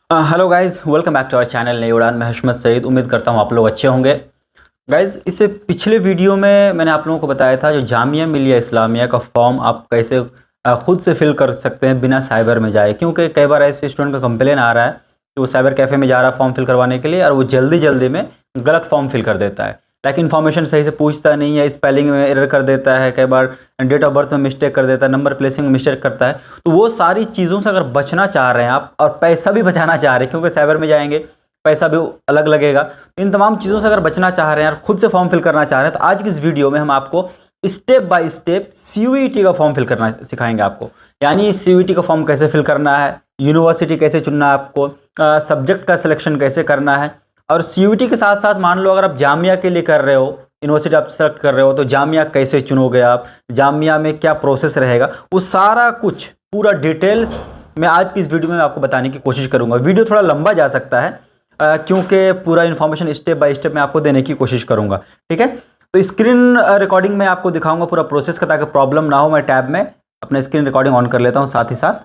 Hello guys, welcome back to our channel Nayi Udaan. मैं हशमत सईद। उम्मीद करता हूँ आप लोग अच्छे होंगे। गाइस, इससे पिछले वीडियो में मैंने आप लोगों को बताया था जो जामिया मिलिया इस्लामिया का फॉर्म आप कैसे खुद से फिल कर सकते हैं बिना साइबर में जाए, क्योंकि कई बार ऐसे स्टूडेंट का कंप्लेन आ रहा है कि वो साइबर कैफ़े में जा रहा है फॉर्म फिल करवाने के लिए और वो जल्दी जल्दी में गलत फॉर्म फिल कर देता है। लाइक इन्फॉर्मेशन सही से पूछता नहीं है, स्पेलिंग में एरर कर देता है, कई बार डेट ऑफ बर्थ में मिस्टेक कर देता है, नंबर प्लेसिंग में मिस्टेक करता है। तो वो सारी चीज़ों से अगर बचना चाह रहे हैं आप और पैसा भी बचाना चाह रहे हैं, क्योंकि साइबर में जाएंगे पैसा भी अलग लगेगा, इन तमाम चीज़ों से अगर बचना चाह रहे हैं और खुद से फॉर्म फिल करना चाह रहे हैं, तो आज की इस वीडियो में हम आपको स्टेप बाय स्टेप CUET का फॉर्म फिल करना सिखाएंगे आपको। यानी CUET का फॉर्म कैसे फिल करना है, यूनिवर्सिटी कैसे चुनना है आपको, सब्जेक्ट का सिलेक्शन कैसे करना है, और CUET के साथ साथ मान लो अगर आप जामिया के लिए कर रहे हो, यूनिवर्सिटी आप सेलेक्ट कर रहे हो, तो जामिया कैसे चुनोगे आप, जामिया में क्या प्रोसेस रहेगा, वो सारा कुछ पूरा डिटेल्स मैं आज की इस वीडियो में आपको बताने की कोशिश करूंगा। वीडियो थोड़ा लंबा जा सकता है क्योंकि पूरा इन्फॉर्मेशन स्टेप बाय स्टेप मैं आपको देने की कोशिश करूंगा। ठीक है, तो स्क्रीन रिकॉर्डिंग में आपको दिखाऊंगा पूरा प्रोसेस का, ताकि प्रॉब्लम ना हो। मैं टैब में अपना स्क्रीन रिकॉर्डिंग ऑन कर लेता हूं साथ ही साथ।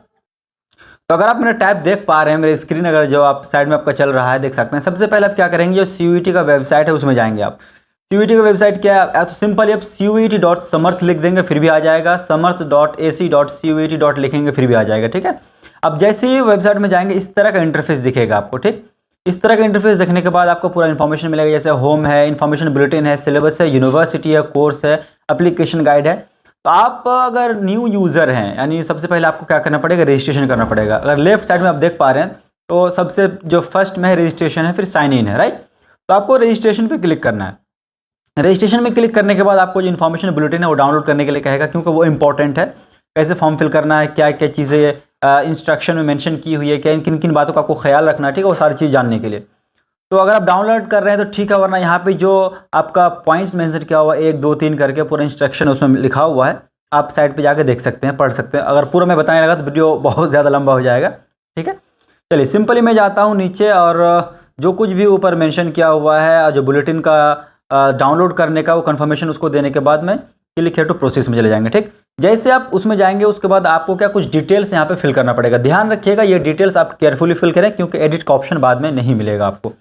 तो अगर आप मेरा टैब देख पा रहे हैं, मेरी स्क्रीन अगर जो आप साइड में आपका चल रहा है देख सकते हैं। सबसे पहले आप क्या करेंगे, जो CUET का वेबसाइट है उसमें जाएंगे आप। CUET का वेबसाइट क्या है, तो सिंपली आप CUET.समर्थ लिख देंगे फिर भी आ जाएगा, समर्थ.ac.cuet. लिखेंगे फिर भी आ जाएगा। ठीक है, अब जैसे ही वेबसाइट में जाएंगे इस तरह का इंटरफेस दिखेगा आपको। ठीक, इस तरह का इंटरफेस देखने के बाद आपको पूरा इन्फॉर्मेशन मिलेगा, जैसे होम है, इन्फॉर्मेशन बुलेटिन है, सिलेबस है, यूनिवर्सिटी है, कोर्स है, एप्लीकेशन गाइड है। तो आप अगर न्यू यूज़र हैं, यानी सबसे पहले आपको क्या करना पड़ेगा, रजिस्ट्रेशन करना पड़ेगा। अगर लेफ्ट साइड में आप देख पा रहे हैं तो सबसे जो फर्स्ट में है रजिस्ट्रेशन है, फिर साइन इन है, राइट। तो आपको रजिस्ट्रेशन पे क्लिक करना है। रजिस्ट्रेशन में क्लिक करने के बाद आपको जो इन्फॉर्मेशन बुलेटिन है वो डाउनलोड करने के लिए कहेगा, क्योंकि वो इंपॉर्टेंट है। कैसे फॉर्म फिल करना है, क्या क्या चीज़ें इंस्ट्रक्शन में मेंशन की हुई है, क्या किन किन बातों का आपको ख्याल रखना है, ठीक है, वो सारी चीज़ जानने के लिए। तो अगर आप डाउनलोड कर रहे हैं तो ठीक है, वरना यहाँ पे जो आपका पॉइंट्स मेंशन किया हुआ है 1 2 3 करके पूरा इंस्ट्रक्शन उसमें लिखा हुआ है, आप साइट पे जाके देख सकते हैं, पढ़ सकते हैं। अगर पूरा मैं बताने लगा तो वीडियो बहुत ज़्यादा लंबा हो जाएगा। ठीक है, चलिए सिंपली मैं जाता हूँ नीचे और जो कुछ भी ऊपर मेंशन किया हुआ है और जो बुलेटिन का डाउनलोड करने का वो कन्फर्मेशन उसको देने के बाद में क्लिक हियर टू प्रोसेस में चले जाएंगे। ठीक, जैसे आप उसमें जाएंगे उसके बाद आपको क्या कुछ डिटेल्स यहाँ पे फिल करना पड़ेगा। ध्यान रखिएगा ये डिटेल्स आप केयरफुली फिल करें, क्योंकि एडिट का ऑप्शन बाद में नहीं मिलेगा आपको।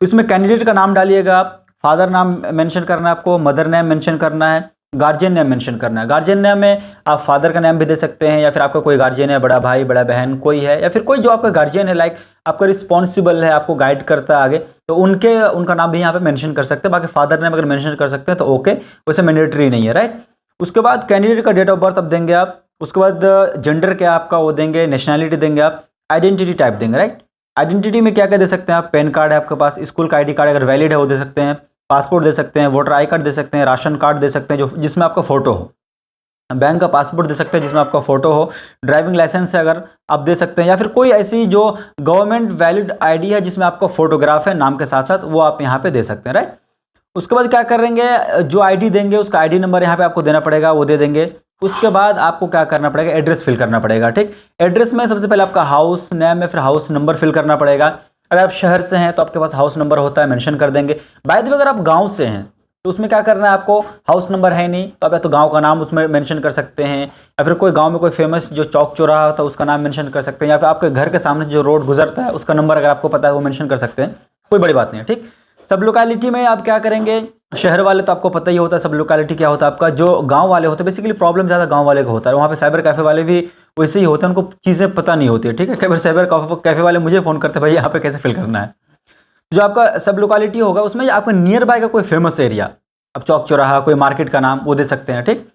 तो इसमें कैंडिडेट का नाम डालिएगा आप, फादर नाम मेंशन करना है आपको, मदर नेम मेंशन करना है, गार्जियन नेम मेंशन करना है। गार्जियन नेम में आप फादर का नाम भी दे सकते हैं, या फिर आपका कोई गार्जियन है, बड़ा भाई बड़ा बहन कोई है, या फिर कोई जो आपका गार्जियन है, लाइक आपका रिस्पॉन्सिबल है, आपको गाइड करता है आगे, तो उनका नाम भी यहाँ पे मेंशन कर सकते हैं। बाकी फादर नेम अगर मेंशन कर सकते हैं तो ओके, वैसे मैंडेटरी नहीं है, राइट। उसके बाद कैंडिडेट का डेट ऑफ बर्थ अब देंगे आप, उसके बाद जेंडर क्या आपका वो देंगे, नेशनैलिटी देंगे आप, आइडेंटिटी टाइप देंगे, राइट। आइडेंटिटी में क्या क्या दे सकते हैं आप, पैन कार्ड है आपके पास, स्कूल का ID कार्ड अगर वैलिड है वो दे सकते हैं, पासपोर्ट दे सकते हैं, वोटर आई कार्ड दे सकते हैं, राशन कार्ड दे सकते हैं जो जिसमें आपका फ़ोटो हो, बैंक का पासपोर्ट दे सकते हैं जिसमें आपका फ़ोटो हो, ड्राइविंग लाइसेंस है अगर आप दे सकते हैं, या फिर कोई ऐसी जो गवर्नमेंट वैलिड ID है जिसमें आपका फोटोग्राफ है नाम के साथ साथ, वो आप यहाँ पे दे सकते हैं, राइट। उसके बाद क्या करेंगे, जो ID देंगे उसका ID नंबर यहाँ पे आपको देना पड़ेगा, वो दे देंगे। उसके बाद आपको क्या करना पड़ेगा, एड्रेस फिल करना पड़ेगा। ठीक, एड्रेस में सबसे पहले आपका हाउस नेम है, फिर हाउस नंबर फिल करना पड़ेगा। अगर आप शहर से हैं तो आपके पास हाउस नंबर होता है, मेंशन कर देंगे। बाय द वे अगर आप गांव से हैं तो उसमें क्या करना है, आपको हाउस नंबर है नहीं तो आप या तो गांव का नाम उसमें मेंशन कर सकते हैं, या फिर कोई गांव में कोई फेमस जो चौक चौराहा होता है उसका नाम मेंशन कर सकते हैं, या फिर आपके घर के सामने जो रोड गुजरता है उसका नंबर अगर आपको पता है वो मेंशन कर सकते हैं, कोई बड़ी बात नहीं है। ठीक, सब लोकेलिटी में आप क्या करेंगे, शहर वाले तो आपको पता ही होता है सब लोकेलिटी क्या होता है आपका। जो गांव वाले होते हैं बेसिकली प्रॉब्लम ज़्यादा गांव वाले का होता है, वहाँ पे साइबर कैफ़े वाले भी वैसे ही होते हैं, उनको चीज़ें पता नहीं होती है। ठीक है, कई बार साइबर कैफ़े वाले मुझे फ़ोन करते हैं, भाई यहाँ पे कैसे फिल करना है। जो आपका सब लोकेलिटी होगा उसमें आपका नियर बाय का कोई फेमस एरिया, अब चौक चौराहा कोई मार्केट का नाम वो दे सकते हैं। ठीक,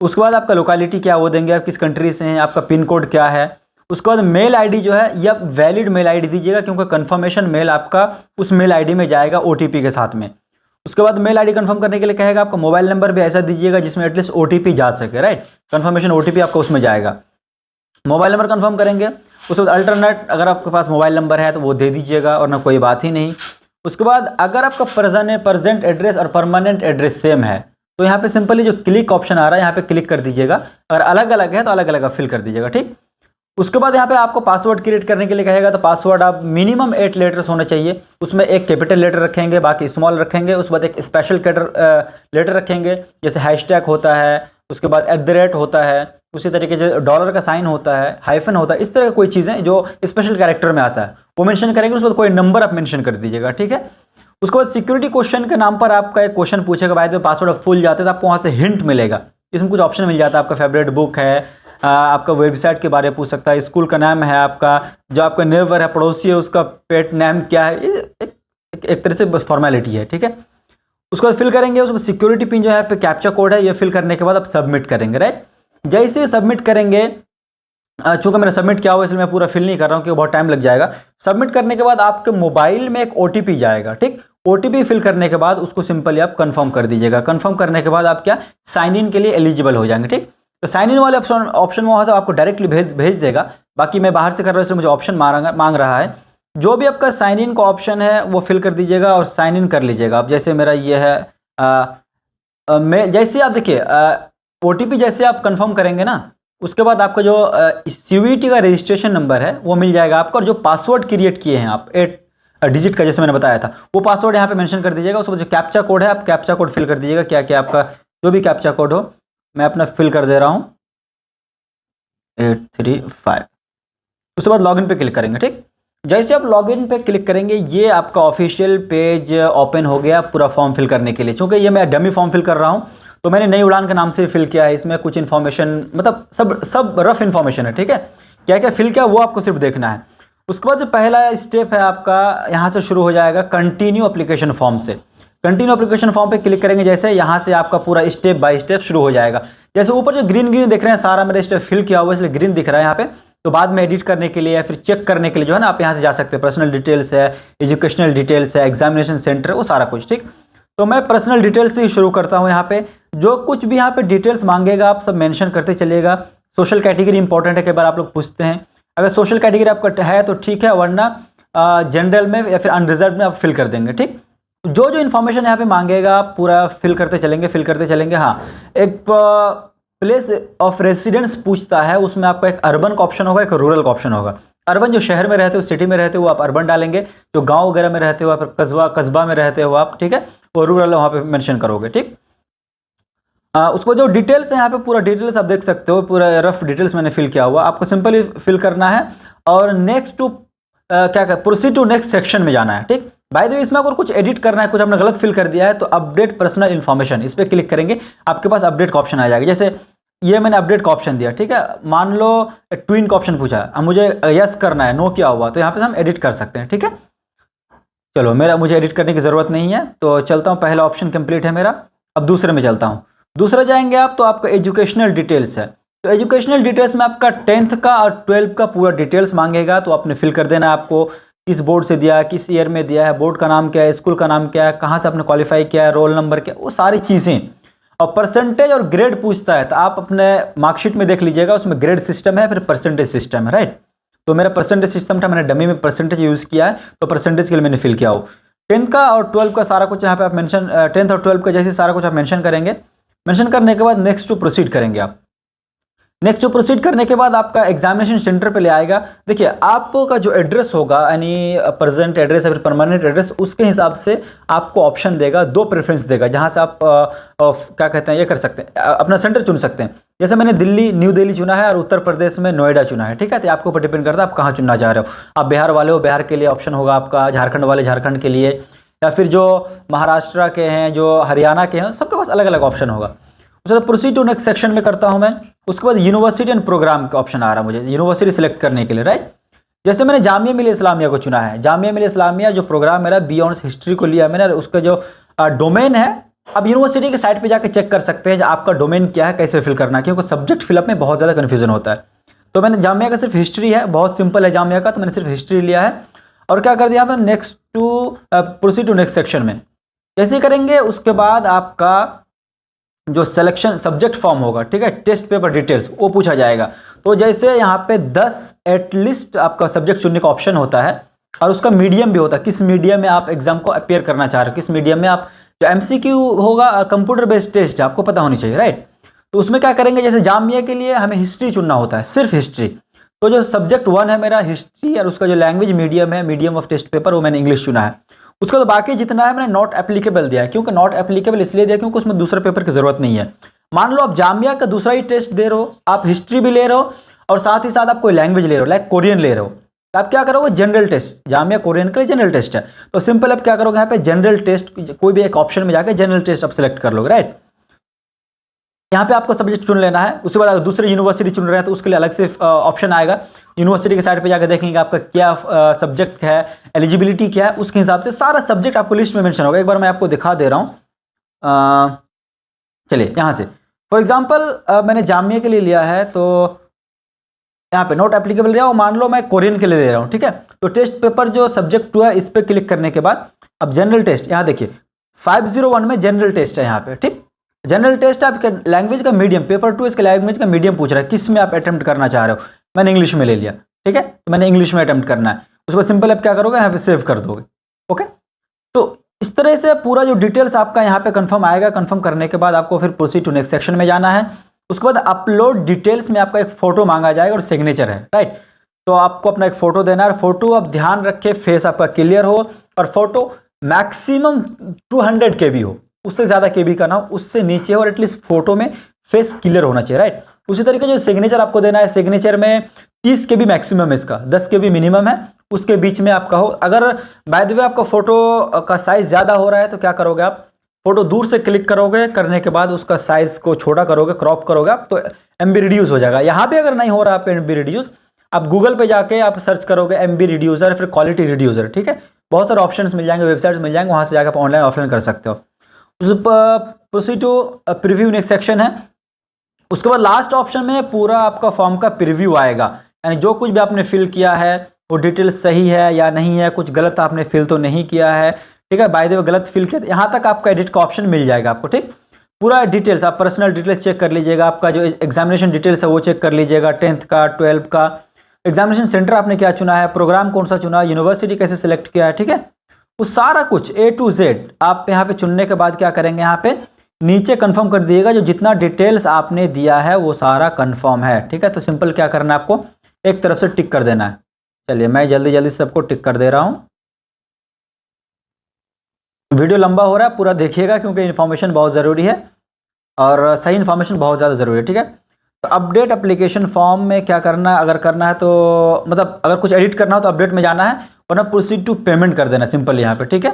उसके बाद आपका लोकेलिटी क्या वो देंगे, आप किस कंट्री से हैं, आपका पिन कोड क्या है। उसके बाद मेल ID जो है या वैलिड मेल ID दीजिएगा, क्योंकि कन्फर्मेशन मेल आपका उस मेल ID में जाएगा OTP के साथ में। उसके बाद मेल ID कंफर्म करने के लिए कहेगा, आपका मोबाइल नंबर भी ऐसा दीजिएगा जिसमें एटलीस्ट OTP जा सके, राइट। कन्फर्मेशन OTP आपका उसमें जाएगा, मोबाइल नंबर कंफर्म करेंगे। उसके बाद अल्टरनेट अगर आपके पास मोबाइल नंबर है तो वो दे दीजिएगा, और ना कोई बात ही नहीं। उसके बाद अगर आपका प्रेजेंट एड्रेस और परमानेंट एड्रेस सेम है तो यहाँ पे सिंपली जो क्लिक ऑप्शन आ रहा है यहाँ पे क्लिक कर दीजिएगा, अगर अलग अलग है तो अलग अलग फिल कर दीजिएगा। ठीक, उसके बाद यहाँ पे आपको पासवर्ड क्रिएट करने के लिए कहेगा, तो पासवर्ड आप मिनिमम 8 लेटर्स होने चाहिए, उसमें एक कैपिटल लेटर रखेंगे, बाकी स्मॉल रखेंगे। उसके बाद एक स्पेशल लेटर रखेंगे, जैसे हैशटैग होता है, उसके बाद @ होता है, उसी तरीके से डॉलर का साइन होता है, हाइफन होता है, इस तरह की कोई चीज़ें जो स्पेशल कैरेक्टर में आता है वो मेंशन करेंगे। उसके बाद कोई नंबर आप मेंशन कर दीजिएगा, ठीक है। उसके बाद सिक्योरिटी क्वेश्चन के नाम पर आपका एक क्वेश्चन पूछेगा, भाई पासवर्ड फुल जाते हैं तो आपको वहाँ से हिंट मिलेगा, इसमें कुछ ऑप्शन मिल जाता है, आपका फेवरेट बुक है, आपका वेबसाइट के बारे में पूछ सकता है, स्कूल का नाम है, आपका जो आपका नेबर है, पड़ोसी है, उसका पेट नेम क्या है, एक तरह से बस फॉर्मेलिटी है, ठीक है। उसको फिल करेंगे, उसमें सिक्योरिटी पिन जो है पे कैप्चा कोड है, ये फिल करने के बाद आप सबमिट करेंगे, राइट। जैसे सबमिट करेंगे, चूंकि मैंने सबमिट किया हुआ इसलिए मैं पूरा फिल नहीं कर रहा हूँ क्योंकि बहुत टाइम लग जाएगा। सबमिट करने के बाद आपके मोबाइल में एक OTP जाएगा, ठीक। OTP फिल करने के बाद उसको सिंपली आप कंफर्म कर दीजिएगा। कंफर्म करने के बाद आप क्या साइन इन के लिए एलिजिबल हो जाएंगे, ठीक। तो साइन इन वाले ऑप्शन वहाँ से आपको डायरेक्टली भेज देगा। बाकी मैं बाहर से कर रहा हूँ इसलिए मुझे ऑप्शन मांग रहा है। जो भी आपका साइन इन का ऑप्शन है वो फिल कर दीजिएगा और साइन इन कर लीजिएगा। अब जैसे मेरा ये है, मैं जैसे आप देखिए OTP जैसे आप कंफर्म करेंगे ना, उसके बाद आपका जो CVT का रजिस्ट्रेशन नंबर है वो मिल जाएगा आपका, और जो पासवर्ड क्रिएट किए हैं आप 8 डिजिट का जैसे मैंने बताया था, वो पासवर्ड यहाँ पे मेंशन कर दीजिएगा। उसके बाद जो कैप्चा कोड है आप कैप्चा कोड फिल कर दीजिएगा, क्या क्या आपका जो भी कैप्चा कोड हो, मैं अपना फिल कर दे रहा हूँ 835। उसके बाद लॉगिन पे क्लिक करेंगे, ठीक। जैसे आप लॉगिन पे क्लिक करेंगे ये आपका ऑफिशियल पेज ओपन हो गया पूरा फॉर्म फिल करने के लिए। चूँकि ये मैं डमी फॉर्म फिल कर रहा हूँ तो मैंने नई उड़ान के नाम से फिल किया है। इसमें कुछ इन्फॉर्मेशन मतलब सब रफ इन्फॉर्मेशन है, ठीक है। क्या क्या फिल किया वो आपको सिर्फ देखना है। उसके बाद जो पहला स्टेप है आपका यहाँ से शुरू हो जाएगा कंटिन्यू एप्लीकेशन फॉर्म से। कंटिन्यू एप्लीकेशन फॉर्म पे क्लिक करेंगे जैसे, यहाँ से आपका पूरा स्टेप बाय स्टेप शुरू हो जाएगा। जैसे ऊपर जो ग्रीन ग्रीन दिख रहे हैं सारा मेरा स्टेप फिल किया हुआ है इसलिए ग्रीन दिख रहा है यहाँ पे। तो बाद में एडिट करने के लिए या फिर चेक करने के लिए जो है ना आप यहाँ से जा सकते हैं। पर्सनल डिटेल्स है, एजुकेशनल डिटेल्स है, एग्जामिनेशन सेंटर है, वो सारा कुछ, ठीक। तो मैं पर्सनल डिटेल्स से ही शुरू करता हूँ। यहाँ पे जो कुछ भी यहाँ पे डिटेल्स मांगेगा आप सब मेंशन करते चलिएगा। सोशल कैटेगरी इंपॉर्टेंट है, कई बार आप लोग पूछते हैं। अगर सोशल कैटेगरी आपका है तो ठीक है, वरना जनरल में या फिर अनरिजर्व में आप फिल कर देंगे, ठीक। जो जो इन्फॉर्मेशन यहाँ पे मांगेगा आप पूरा फिल करते चलेंगे। हाँ, एक प्लेस ऑफ रेसिडेंस पूछता है, उसमें आपका एक अर्बन का ऑप्शन होगा, एक रूरल का ऑप्शन होगा। अर्बन जो शहर में रहते हो, सिटी में रहते हो, आप अर्बन डालेंगे। जो गांव वगैरह में रहते हो या फिर कस्बा में रहते हो आप, ठीक है, वो रूरल वहाँ पे मेंशन करोगे, ठीक। उसको जो डिटेल्स है यहाँ पे पूरा डिटेल्स आप देख सकते हो, पूरा रफ डिटेल्स मैंने फिल किया हुआ। आपको सिंपली फिल करना है और next to proceed to next section में जाना है, ठीक। बाय द वे इसमें अगर कुछ एडिट करना है, कुछ आपने गलत फिल कर दिया है तो अपडेट पर्सनल इन्फॉर्मेशन इस पर क्लिक करेंगे, आपके पास अपडेट का ऑप्शन आ जाएगा। जैसे ये मैंने अपडेट का ऑप्शन दिया, ठीक है। मान लो ट्विन का ऑप्शन पूछा, अब मुझे यस करना है, नो किया हुआ, तो यहाँ पे हम एडिट कर सकते हैं, ठीक है। चलो मुझे एडिट करने की ज़रूरत नहीं है तो चलता हूँ। पहला ऑप्शन कंप्लीट है मेरा, अब दूसरे में चलता हूँ। दूसरा जाएंगे आप तो आपका एजुकेशनल डिटेल्स है। तो एजुकेशनल डिटेल्स में आपका 10th का और 12th का पूरा डिटेल्स मांगेगा, तो आपने फिल कर देना है। आपको किस बोर्ड से दिया है, किस ईयर में दिया है, बोर्ड का नाम क्या है, स्कूल का नाम क्या है, कहाँ से आपने क्वालिफाई किया है, रोल नंबर क्या, वो सारी चीज़ें। और परसेंटेज और ग्रेड पूछता है तो आप अपने मार्कशीट में देख लीजिएगा, उसमें ग्रेड सिस्टम है फिर परसेंटेज सिस्टम है, राइट। तो मेरा परसेंटेज सिस्टम था, मैंने डमी में परसेंटेज यूज़ किया है तो परसेंटेज के लिए मैंने फिल किया हो। 10th का और 12th का सारा कुछ यहाँ पे आप मेंशन 10th और 12th का जैसे सारा कुछ आप मेंशन करेंगे। मेंशन करने के बाद नेक्स्ट टू प्रोसीड करेंगे आप। नेक्स्ट टू प्रोसीड करने के बाद आपका एग्जामिनेशन सेंटर पे ले आएगा। देखिए आपका जो एड्रेस होगा यानी प्रेजेंट एड्रेस या फिर परमानेंट एड्रेस, उसके हिसाब से आपको ऑप्शन देगा, 2 प्रेफरेंस देगा जहां से आप क्या कहते हैं ये कर सकते हैं, अपना सेंटर चुन सकते हैं। जैसे मैंने न्यू दिल्ली चुना है और उत्तर प्रदेश में नोएडा चुना है, ठीक है। तो आपके ऊपर डिपेंड करता है आप कहाँ चुनना चाह रहे हो। आप बिहार वाले हो, बिहार के लिए ऑप्शन होगा आपका, झारखंड वाले झारखंड के लिए, या फिर जो महाराष्ट्र के हैं, जो हरियाणा के हैं, सबके पास अलग अलग ऑप्शन होगा। उसके बाद प्रोसीड टू नेक्स्ट सेक्शन में करता हूं मैं। उसके बाद यूनिवर्सिटी एंड प्रोग्राम का ऑप्शन आ रहा है मुझे यूनिवर्सिटी सिलेक्ट करने के लिए, राइट। जैसे मैंने जामिया मिलिया इस्लामिया को चुना है। जामिया मिलिया इस्लामिया जो प्रोग्राम मेरा बी ऑनर्स हिस्ट्री को लिया मैंने, उसका जो डोमेन है, अब यूनिवर्सिटी के साइट पे जाकर चेक कर सकते हैं आपका डोमेन क्या है, कैसे फिल करना है, क्योंकि सब्जेक्ट फिलअप में बहुत ज़्यादा कन्फ्यूजन होता है। तो मैंने जामिया का सिर्फ हिस्ट्री है, बहुत सिंपल है जामिया का, तो मैंने सिर्फ हिस्ट्री लिया है। और क्या कर दिया मैंने, next to proceed to next section में जैसे करेंगे। उसके बाद आपका जो सिलेक्शन सब्जेक्ट फॉर्म होगा, ठीक है, टेस्ट पेपर डिटेल्स वो पूछा जाएगा। तो जैसे यहाँ पे 10 एटलीस्ट आपका सब्जेक्ट चुनने का ऑप्शन होता है और उसका मीडियम भी होता है, किस मीडियम में आप एग्जाम को अपेयर करना चाह रहे हो, किस मीडियम में आप। जो MCQ होगा कंप्यूटर बेस्ड टेस्ट है, आपको पता होनी चाहिए, राइट। तो उसमें क्या करेंगे, जैसे जामिया के लिए हमें हिस्ट्री चुनना होता है, सिर्फ हिस्ट्री। तो जो सब्जेक्ट 1 है मेरा हिस्ट्री, और उसका जो लैंग्वेज मीडियम है, मीडियम ऑफ टेस्ट पेपर, वो मैंने इंग्लिश चुना है। उसका तो बाकी जितना है मैंने नॉट एप्लीकेबल दिया है, क्योंकि नॉट एप्लीकेबल इसलिए दिया क्योंकि उसमें दूसरे पेपर की जरूरत नहीं है। मान लो आप जामिया का दूसरा ही टेस्ट दे रहे हो, आप हिस्ट्री भी ले रहे हो और साथ ही साथ आप कोई लैंग्वेज ले रहे हो, लाइक कोरियन ले रहे हो, तो आप क्या करोगे, जनरल टेस्ट, जामिया कोरियन के लिए जनरल टेस्ट है, तो सिंपल आप क्या करोगे यहाँ पे जनरल टेस्ट, कोई भी एक ऑप्शन में जाकर जनरल टेस्ट आप सिलेक्ट कर लोगे, राइट। यहाँ पे आपको सब्जेक्ट चुन लेना है। उसके बाद अगर दूसरी यूनिवर्सिटी चुन रहे हैं तो उसके लिए अलग से ऑप्शन आएगा, यूनिवर्सिटी के साइड पे जाकर देखेंगे आपका क्या सब्जेक्ट है, एलिजिबिलिटी क्या है, उसके हिसाब से सारा सब्जेक्ट आपको लिस्ट में मेंशन होगा। एक बार मैं आपको दिखा दे रहा हूँ, चलिए यहाँ से फॉर एग्जांपल मैंने जामिया के लिए लिया है, तो यहाँ पे नॉट एप्लीकेबल रहा, और मान लो मैं कोरियन के लिए ले रहा हूँ, ठीक है। तो टेस्ट पेपर जो सब्जेक्ट 2 है इस पर क्लिक करने के बाद अब जनरल टेस्ट, यहाँ देखिए 501 में जनरल टेस्ट है यहाँ पे, ठीक। जनरल टेस्ट आपके लैंग्वेज का मीडियम, पेपर 2 इसके लैंग्वेज का मीडियम पूछ रहा है, किस में आप अटेम्प्ट करना चाह रहे हो। मैंने इंग्लिश में ले लिया, ठीक है, तो मैंने इंग्लिश में अटेम्प्ट करना है। उसके बाद सिंपल आप क्या करोगे, यहाँ पे सेव कर दोगे, ओके। तो इस तरह से पूरा जो डिटेल्स आपका यहाँ पे कंफर्म आएगा। कंफर्म करने के बाद आपको फिर प्रोसीड टू नेक्स्ट सेक्शन में जाना है। उसके बाद अपलोड डिटेल्स में आपका एक फोटो मांगा जाएगा और सिग्नेचर है, राइट। तो आपको अपना एक फोटो देना है। फोटो आप ध्यान रखें फेस आपका क्लियर हो और फोटो मैक्सिमम 200 KB हो, उससे ज़्यादा KB का ना हो, उससे नीचे हो, और एटलीस्ट फोटो में फेस क्लियर होना चाहिए, राइट। उसी तरीके जो सिग्नेचर आपको देना है, सिग्नेचर में 30 KB मैक्सिमम है, इसका 10 KB मिनिमम है, उसके बीच में आपका हो। अगर बाय द वे आपका फोटो का साइज ज़्यादा हो रहा है तो क्या करोगे, आप फोटो दूर से क्लिक करोगे, करने के बाद उसका साइज को छोटा करोगे, क्रॉप करोगे आप, तो MB रिड्यूस हो जाएगा। यहाँ पे अगर नहीं हो रहा है आपका MB रिड्यूस, आप गूगल पे जाके आप सर्च करोगे MB रिड्यूसर, फिर क्वालिटी रिड्यूसर, ठीक है। बहुत सारे ऑप्शंस मिल जाएंगे, वेबसाइट्स मिल जाएंगे, वहाँ से जाकर आप ऑनलाइन ऑफलाइन कर सकते हो। Proceed to preview next section है। उसके बाद लास्ट ऑप्शन में पूरा आपका फॉर्म का प्रीव्यू आएगा, यानी जो कुछ भी आपने फिल किया है वो डिटेल सही है या नहीं है, कुछ गलत आपने फिल तो नहीं किया है, ठीक है। बाय द वे गलत फिल किया, यहाँ तक आपका एडिट का ऑप्शन मिल जाएगा आपको, ठीक। पूरा डिटेल्स आप पर्सनल डिटेल्स चेक कर लीजिएगा, आपका जो एग्जामिनेशन डिटेल्स है वो चेक कर लीजिएगा, 10th का 12th का, एग्जामिनेशन सेंटर आपने क्या चुना है, प्रोग्राम कौन सा चुना, यूनिवर्सिटी कैसे सिलेक्ट किया है, ठीक है। वो सारा कुछ A to Z आप यहाँ पे चुनने के बाद क्या करेंगे, यहाँ पे नीचे कंफर्म कर दिएगा, जो जितना डिटेल्स आपने दिया है वो सारा कंफर्म है, ठीक है। तो सिंपल क्या करना है, आपको एक तरफ से टिक कर देना है। चलिए मैं जल्दी जल्दी सबको टिक कर दे रहा हूँ। वीडियो लंबा हो रहा है, पूरा देखिएगा क्योंकि इन्फॉर्मेशन बहुत ज़रूरी है और सही इन्फॉर्मेशन बहुत ज़्यादा ज़रूरी है, ठीक है। तो अपडेट एप्लीकेशन फॉर्म में क्या करना है, अगर करना है तो मतलब अगर कुछ एडिट करना हो तो अपडेट में जाना है, वरना प्रोसीड टू पेमेंट कर देना सिंपल यहाँ पे, ठीक है।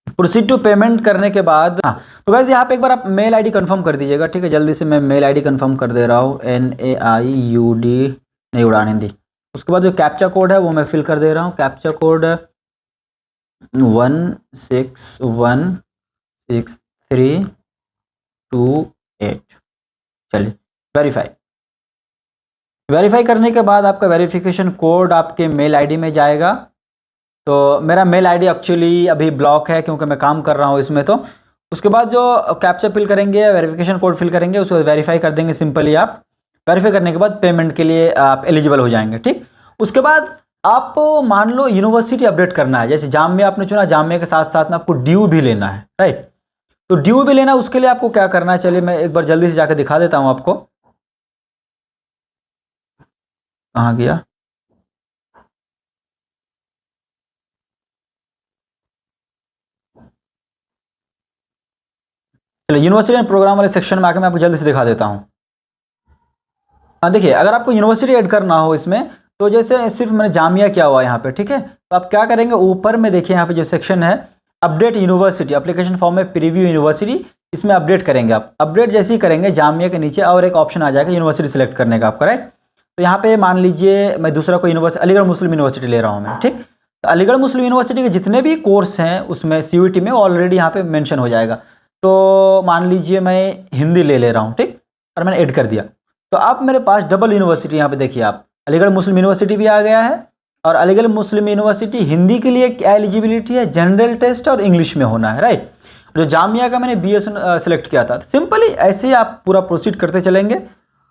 प्रोसीड टू पेमेंट करने के बाद तो गाइस यहाँ पे एक बार आप मेल आईडी कंफर्म कर दीजिएगा, ठीक है। जल्दी से मैं मेल आईडी कंफर्म कर दे रहा हूँ, NAIUD नहीं उड़ान हिंदी। उसके बाद जो कैप्चा कोड है वो मैं फिल कर दे रहा हूँ, कैप्चा कोड 161632 चलिए वेरीफाई करने के बाद आपका वेरिफिकेशन कोड आपके मेल आईडी में जाएगा। तो मेरा मेल आईडी एक्चुअली अभी ब्लॉक है क्योंकि मैं काम कर रहा हूँ इसमें। तो उसके बाद जो कैप्चा फिल करेंगे, वेरिफिकेशन कोड फिल करेंगे, उसको वेरीफाई कर देंगे सिंपली। आप वेरीफाई करने के बाद पेमेंट के लिए आप एलिजिबल हो जाएंगे, ठीक। उसके बाद आप मान लो यूनिवर्सिटी अपडेट करना है, जैसे जामिया आपने चुना, जामिया के साथ साथ में आपको ड्यू भी लेना है, राइट। तो ड्यू भी लेना, उसके लिए आपको क्या करना है, चलिए मैं एक बार जल्दी से जाकर दिखा देता हूँ आपको। कहाँ गया, चलिए यूनिवर्सिटी एंड प्रोग्राम वाले सेक्शन में आकर मैं आपको जल्दी से दिखा देता हूँ। देखिए अगर आपको यूनिवर्सिटी ऐड करना हो इसमें, तो जैसे सिर्फ मैंने जामिया किया हुआ है यहाँ पे, ठीक है। तो आप क्या करेंगे, ऊपर में देखिए यहाँ पे जो सेक्शन है अपडेट यूनिवर्सिटी, एप्लीकेशन फॉर्म में प्रीव्यू यूनिवर्सिटी, इसमें अपडेट करेंगे आप। अपडेट जैसे ही करेंगे, जामिया के नीचे और एक ऑप्शन आ जाएगा यूनिवर्सिटी सिलेक्ट करने का आपका, राइट। तो यहाँ पे मान लीजिए मैं दूसरा कोई यूनिवर्सिटी, अलीगढ़ मुस्लिम यूनिवर्सिटी ले रहा हूँ मैं, ठीक। तो अलीगढ़ मुस्लिम यूनिवर्सिटी के जितने भी कोर्स हैं उसमें CUET में ऑलरेडी यहाँ पे मेंशन हो जाएगा। तो मान लीजिए मैं हिंदी ले रहा हूँ, ठीक, और मैंने ऐड कर दिया। तो अब मेरे पास डबल यूनिवर्सिटी यहाँ पे देखिए आप, अलीगढ़ मुस्लिम यूनिवर्सिटी भी आ गया है, और अलीगढ़ मुस्लिम यूनिवर्सिटी हिंदी के लिए क्या एलिजिबिलिटी है, जनरल टेस्ट और इंग्लिश में होना है, राइट। जो जामिया का मैंने BS सेलेक्ट किया था। सिंपली ऐसे ही आप पूरा प्रोसीड करते चलेंगे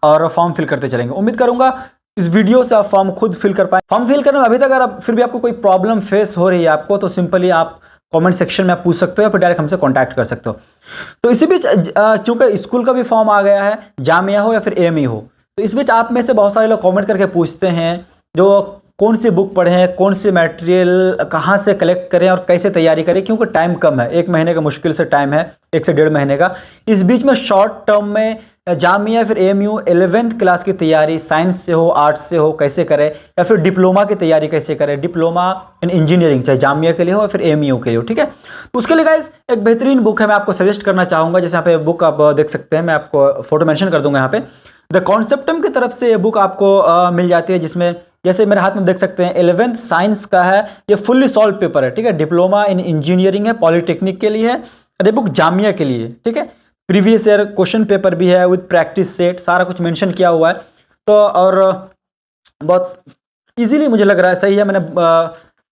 और फॉर्म फिल करते चलेंगे। उम्मीद करूंगा इस वीडियो से आप फॉर्म खुद फिल कर पाए। फॉर्म फिल करने में अभी तक अगर फिर भी आपको कोई प्रॉब्लम फेस हो रही है आपको, तो सिंपली आप कमेंट सेक्शन में आप पूछ सकते हो या फिर डायरेक्ट हमसे कांटेक्ट कर सकते हो। तो इसी बीच चूंकि स्कूल का भी फॉर्म आ गया है, जामिया हो या फिर AME हो, तो इस बीच आप में से बहुत सारे लोग कमेंट करके पूछते हैं जो कौन सी बुक पढ़ें, कौन से मटेरियल कहाँ से कलेक्ट करें और कैसे तैयारी करें, क्योंकि टाइम कम है, 1 महीने का मुश्किल से टाइम है, 1 से 1.5 महीने का। इस बीच में शॉर्ट टर्म में जामिया फिर एएमयू 11th क्लास की तैयारी साइंस से हो, आर्ट्स से हो, कैसे करें, या फिर डिप्लोमा की तैयारी कैसे करें, डिप्लोमा इन इंजीनियरिंग, चाहे जामिया के लिए हो या फिर एएमयू के लिए हो, ठीक है। तो उसके लिए गाइस एक बेहतरीन बुक है, मैं आपको सजेस्ट करना चाहूँगा। जैसे यहाँ पे बुक आप देख सकते हैं, मैं आपको फोटो मेंशन कर दूंगा यहाँ पे। द कॉन्सेप्टम की तरफ से ये बुक आपको मिल जाती है, जिसमें जैसे मेरे हाथ में देख सकते हैं 11th साइंस का है, ये फुल्ली सॉल्व पेपर है, ठीक है। डिप्लोमा इन इंजीनियरिंग है, पॉलिटेक्निक के लिए है, और ये बुक जामिया के लिए, ठीक है। प्रीवियस ईयर क्वेश्चन पेपर भी है विद प्रैक्टिस सेट, सारा कुछ मेंशन किया हुआ है। तो और बहुत इजीली मुझे लग रहा है, सही है। मैंने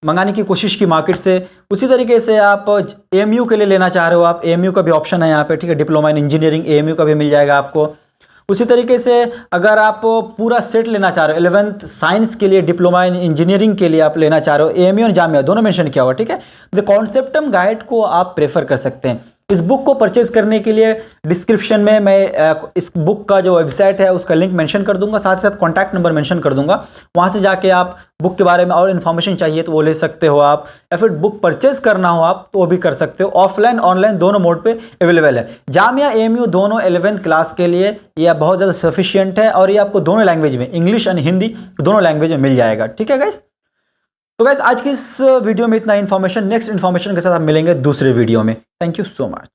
मंगाने की कोशिश की मार्केट से। उसी तरीके से आप एएमयू के लिए लेना चाह रहे हो, आप एएमयू का भी ऑप्शन है यहाँ पे, ठीक है। डिप्लोमा इन इंजीनियरिंग एएमयू का भी मिल जाएगा आपको। उसी तरीके से अगर आप पूरा सेट लेना चाह रहे हो 11th साइंस के लिए, डिप्लोमा इन इंजीनियरिंग के लिए आप लेना चाह रहे हो, एएमयू और जामिया दोनों मेंशन किया हुआ, ठीक है। द कॉन्सेप्टम गाइड को आप प्रेफर कर सकते हैं। इस बुक को परचेज करने के लिए डिस्क्रिप्शन में मैं इस बुक का जो वेबसाइट है उसका लिंक मेंशन कर दूंगा, साथ ही साथ कॉन्टैक्ट नंबर मेंशन कर दूंगा। वहां से जाके आप बुक के बारे में और इन्फॉर्मेशन चाहिए तो वो ले सकते हो आप, या फिर बुक परचेज करना हो आप तो वो भी कर सकते हो। ऑफलाइन ऑनलाइन दोनों मोड पे अवेलेबल है। जामिया एएमयू दोनों 11th क्लास के लिए ये बहुत ज़्यादा सफिशियंट है, और ये आपको दोनों लैंग्वेज में, इंग्लिश एंड हिंदी दोनों लैंग्वेज में मिल जाएगा, ठीक है गाइस। तो गाइस आज की इस वीडियो में इतना इन्फॉर्मेशन, नेक्स्ट इन्फॉर्मेशन के साथ आप मिलेंगे दूसरे वीडियो में। Thank you so much.